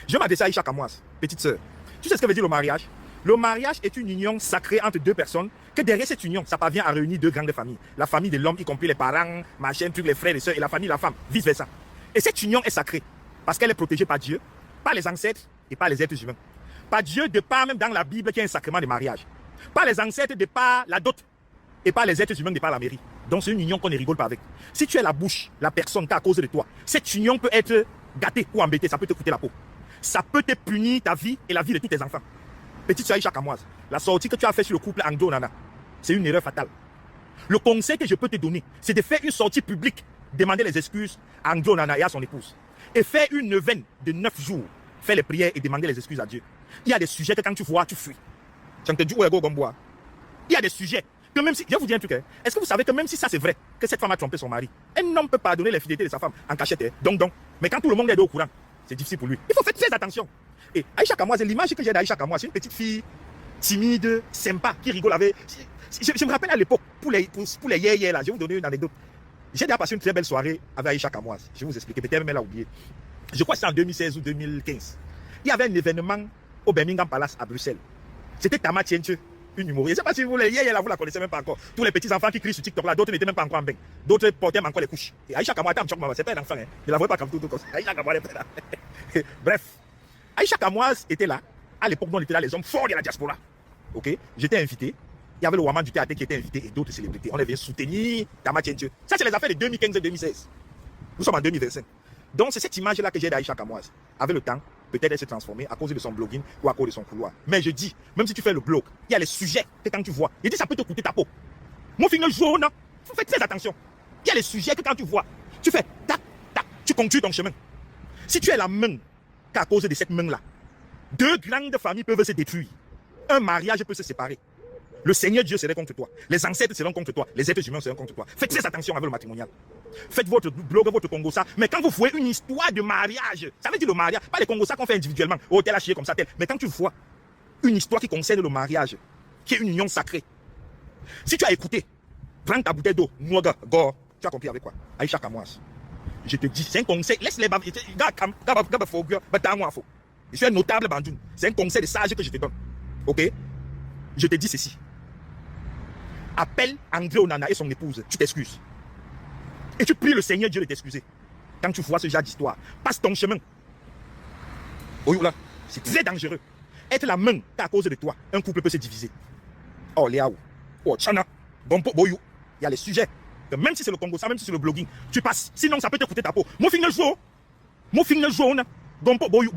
Je m'adresse à Aïcha Kamoise, petite sœur. Tu sais ce que veut dire le mariage? Le mariage est une union sacrée entre deux personnes, que derrière cette union, ça parvient à réunir deux grandes familles. La famille de l'homme, y compris les parents, machin, trucs, les frères et sœurs, et la famille de la femme, vice-versa. Et cette union est sacrée, parce qu'elle est protégée par Dieu, par les ancêtres et par les êtres humains. Par Dieu, de part même dans la Bible, qui est un sacrement de mariage. Par les ancêtres, de part la dot, et par les êtres humains, de par la mairie. Donc c'est une union qu'on ne rigole pas avec. Si tu es la bouche, la personne qui à cause de toi, cette union peut être gâtée ou embêtée, ça peut te coûter la peau. Ça peut te punir ta vie et la vie de tous tes enfants. Petite soeur Aïcha Kamoise, la sortie que tu as faite sur le couple Anglo-Nana, c'est une erreur fatale. Le conseil que je peux te donner, c'est de faire une sortie publique, demander les excuses à Anglo-Nana et à son épouse. Et faire une neuvaine de 9 jours, faire les prières et demander les excuses à Dieu. Il y a des sujets que quand tu vois, tu fuis. Tu entends où est Gomboa? Il y a des sujets que même si, je vais vous dire un truc, est-ce que vous savez que même si ça c'est vrai, que cette femme a trompé son mari, un homme peut pardonner les fidélités de sa femme en cachette, donc. Mais quand tout le monde est au courant, c'est difficile pour lui. Il faut faire très attention. Et Aïcha Kamoise, l'image que j'ai d'Aïcha Kamoise, c'est une petite fille timide, sympa, qui rigole avec. Je me rappelle à l'époque, pour les yé là, je vais vous donner une anecdote. J'ai déjà passé une très belle soirée avec Aïcha Kamoise. Je vais vous expliquer, peut-être même elle a oublié. Je crois que c'est en 2016 ou 2015. Il y avait un événement au Birmingham Palace à Bruxelles. C'était Tama Tienche, une humoriste. Je ne sais pas si vous les yé là, vous la connaissez même pas encore. Tous les petits enfants qui crient sur TikTok là, d'autres n'étaient même pas encore en bain. D'autres portaient encore les couches. Et Aïcha Kamoise, c'est pas un enfant. Je ne la voyais pas comme tout comme ça. Aïcha Kamoise était là. Bref. Aïcha Kamoise était là. À l'époque, on était là, les hommes forts de la diaspora. Ok, j'étais invité. Il y avait le Waman du théâtre qui était invité et d'autres célébrités. On les vient soutenir Tama Tienche. Ça, c'est les affaires de 2015 et 2016. Nous sommes en 2025. Donc, c'est cette image-là que j'ai d'Aïcha Kamoise. Avec le temps, peut-être elle s'est transformée à cause de son blogging ou à cause de son couloir. Mais je dis, même si tu fais le blog, il y a les sujets que quand tu vois, je dis ça peut te coûter ta peau. Mon finger jaune, il faut faire très attention. Il y a les sujets que quand tu vois, tu fais tac, tac, tu continues ton chemin. Si tu es la main qu'à cause de cette main-là, deux grandes familles peuvent se détruire. Un mariage peut se séparer. Le Seigneur Dieu serait contre toi. Les ancêtres seront contre toi. Les êtres humains seront contre toi. Faites très attention avec le matrimonial. Faites votre blog, votre Congo ça. Mais quand vous voyez une histoire de mariage, ça veut dire le mariage, pas les Congo ça qu'on fait individuellement. Oh, tel a chié comme ça, tel. Mais quand tu vois une histoire qui concerne le mariage, qui est une union sacrée, si tu as écouté, prends ta bouteille d'eau, Mouaga, Gore, tu as compris avec quoi? Aïcha Kamoise. Je te dis, c'est un conseil. Laisse les babes. Je suis un notable bandoun. C'est un conseil de sage que je te donne. Ok? Je te dis ceci. Appelle André Onana et son épouse. Tu t'excuses. Et tu pries le Seigneur Dieu de t'excuser. Quand tu vois ce genre d'histoire, passe ton chemin. Oh là, c'est très dangereux. Être la main qu'à cause de toi, un couple peut se diviser. Oh Léaou, oh Tchana, Gompo Boyou. Il y a les sujets. Que même si c'est le Congo, ça, même si c'est le blogging, tu passes. Sinon, ça peut te coûter ta peau. Mon finger jaune. Gompo Boyou.